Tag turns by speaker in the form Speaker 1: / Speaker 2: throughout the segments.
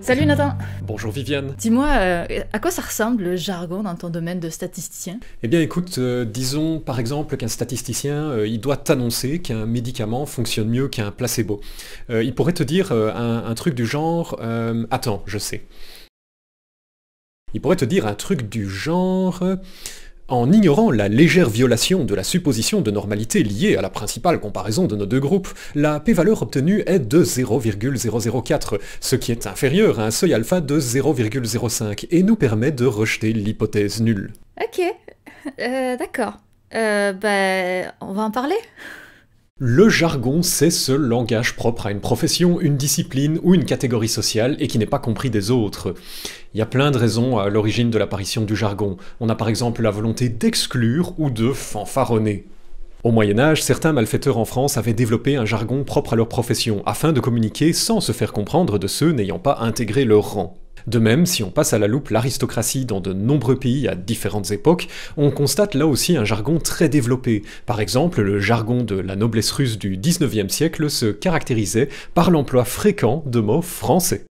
Speaker 1: Salut Nathan.
Speaker 2: Bonjour Viviane.
Speaker 1: Dis-moi, à quoi ça ressemble le jargon dans ton domaine de statisticien?
Speaker 2: Eh bien écoute, disons par exemple qu'un statisticien, il doit t'annoncer qu'un médicament fonctionne mieux qu'un placebo. Il pourrait te dire un truc du genre... attends, je sais. Il pourrait te dire un truc du genre... En ignorant la légère violation de la supposition de normalité liée à la principale comparaison de nos deux groupes, la p-valeur obtenue est de 0,004, ce qui est inférieur à un seuil alpha de 0,05 et nous permet de rejeter l'hypothèse nulle.
Speaker 1: Ok, d'accord. On va en parler?
Speaker 2: Le jargon, c'est ce langage propre à une profession, une discipline ou une catégorie sociale et qui n'est pas compris des autres. Il y a plein de raisons à l'origine de l'apparition du jargon. On a par exemple la volonté d'exclure ou de fanfaronner. Au Moyen-Âge, certains malfaiteurs en France avaient développé un jargon propre à leur profession, afin de communiquer sans se faire comprendre de ceux n'ayant pas intégré leur rang. De même, si on passe à la loupe l'aristocratie dans de nombreux pays à différentes époques, on constate là aussi un jargon très développé. Par exemple, le jargon de la noblesse russe du XIXe siècle se caractérisait par l'emploi fréquent de mots français.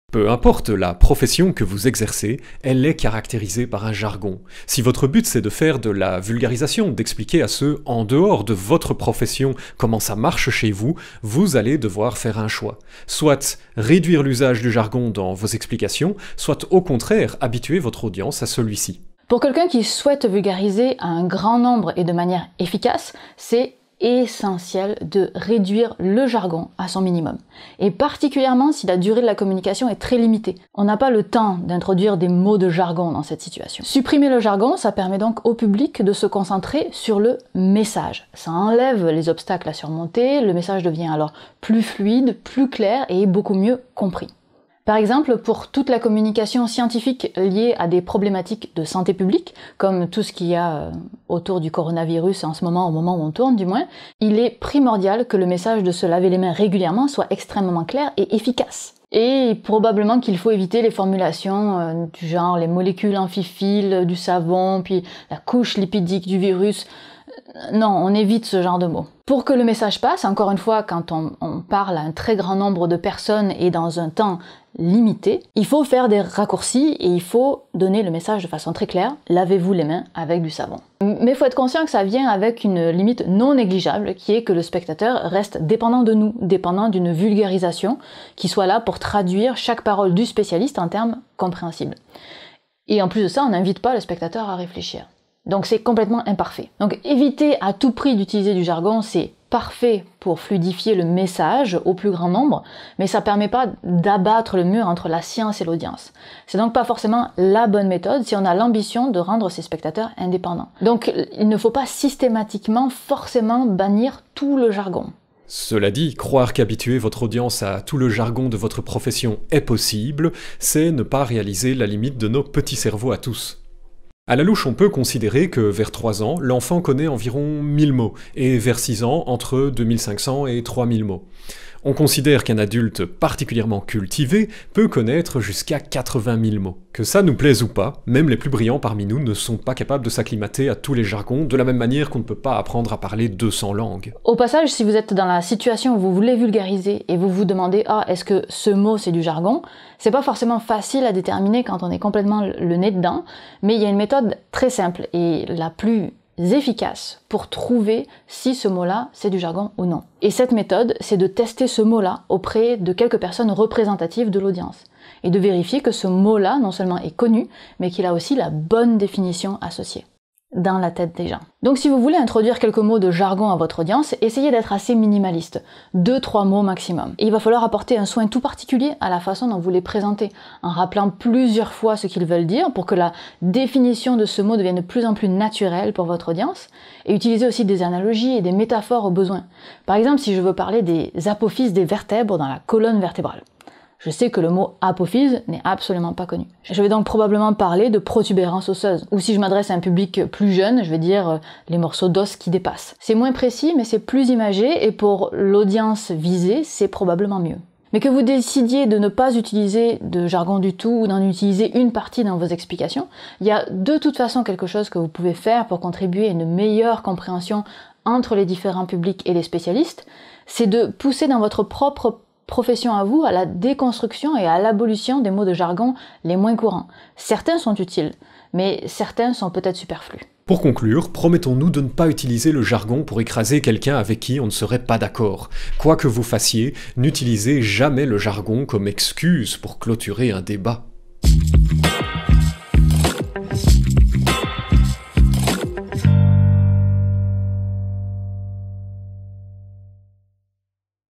Speaker 2: Peu importe la profession que vous exercez, elle est caractérisée par un jargon. Si votre but c'est de faire de la vulgarisation, d'expliquer à ceux en dehors de votre profession comment ça marche chez vous, vous allez devoir faire un choix. Soit réduire l'usage du jargon dans vos explications, soit au contraire habituer votre audience à celui-ci.
Speaker 3: Pour quelqu'un qui souhaite vulgariser à un grand nombre et de manière efficace, c'est essentiel de réduire le jargon à son minimum. Et particulièrement si la durée de la communication est très limitée. On n'a pas le temps d'introduire des mots de jargon dans cette situation. Supprimer le jargon, ça permet donc au public de se concentrer sur le message. Ça enlève les obstacles à surmonter, le message devient alors plus fluide, plus clair et beaucoup mieux compris. Par exemple, pour toute la communication scientifique liée à des problématiques de santé publique, comme tout ce qu'il y a autour du coronavirus en ce moment, au moment où on tourne du moins, il est primordial que le message de se laver les mains régulièrement soit extrêmement clair et efficace. Et probablement qu'il faut éviter les formulations du genre les molécules amphiphiles du savon, puis la couche lipidique du virus. Non, on évite ce genre de mots. Pour que le message passe, encore une fois, quand on parle à un très grand nombre de personnes et dans un temps limité, il faut faire des raccourcis et il faut donner le message de façon très claire. Lavez-vous les mains avec du savon. Mais il faut être conscient que ça vient avec une limite non négligeable qui est que le spectateur reste dépendant de nous, dépendant d'une vulgarisation qui soit là pour traduire chaque parole du spécialiste en termes compréhensibles. Et en plus de ça, on n'invite pas le spectateur à réfléchir. Donc c'est complètement imparfait. Donc éviter à tout prix d'utiliser du jargon, c'est parfait pour fluidifier le message au plus grand nombre, mais ça permet pas d'abattre le mur entre la science et l'audience. C'est donc pas forcément la bonne méthode si on a l'ambition de rendre ses spectateurs indépendants. Donc il ne faut pas systématiquement forcément bannir tout le jargon.
Speaker 2: Cela dit, croire qu'habituer votre audience à tout le jargon de votre profession est possible, c'est ne pas réaliser la limite de nos petits cerveaux à tous. À la louche, on peut considérer que vers 3 ans, l'enfant connaît environ 1000 mots, et vers 6 ans, entre 2500 et 3000 mots. On considère qu'un adulte particulièrement cultivé peut connaître jusqu'à 80 000 mots. Que ça nous plaise ou pas, même les plus brillants parmi nous ne sont pas capables de s'acclimater à tous les jargons, de la même manière qu'on ne peut pas apprendre à parler 200 langues.
Speaker 3: Au passage, si vous êtes dans la situation où vous voulez vulgariser et vous vous demandez « Ah, est-ce que ce mot c'est du jargon ?» C'est pas forcément facile à déterminer quand on est complètement le nez dedans, mais il y a une méthode très simple et la plus efficace pour trouver si ce mot-là c'est du jargon ou non. Et cette méthode, c'est de tester ce mot-là auprès de quelques personnes représentatives de l'audience et de vérifier que ce mot-là non seulement est connu, mais qu'il a aussi la bonne définition associée dans la tête des gens. Donc si vous voulez introduire quelques mots de jargon à votre audience, essayez d'être assez minimaliste, 2-3 mots maximum. Et il va falloir apporter un soin tout particulier à la façon dont vous les présentez, en rappelant plusieurs fois ce qu'ils veulent dire pour que la définition de ce mot devienne de plus en plus naturelle pour votre audience, et utilisez aussi des analogies et des métaphores au besoin. Par exemple, si je veux parler des apophyses des vertèbres dans la colonne vertébrale. Je sais que le mot apophyse n'est absolument pas connu. Je vais donc probablement parler de protubérance osseuse. Ou si je m'adresse à un public plus jeune, je vais dire les morceaux d'os qui dépassent. C'est moins précis, mais c'est plus imagé, et pour l'audience visée, c'est probablement mieux. Mais Mais que vous décidiez de ne pas utiliser de jargon du tout ou d'en utiliser une partie dans vos explications, il y a de toute façon quelque chose que vous pouvez faire pour contribuer à une meilleure compréhension entre les différents publics et les spécialistes, c'est de pousser dans votre propre profession à vous à la déconstruction et à l'abolition des mots de jargon les moins courants. Certains sont utiles, mais certains sont peut-être superflus.
Speaker 2: Pour conclure, promettons-nous de ne pas utiliser le jargon pour écraser quelqu'un avec qui on ne serait pas d'accord. Quoi que vous fassiez, n'utilisez jamais le jargon comme excuse pour clôturer un débat.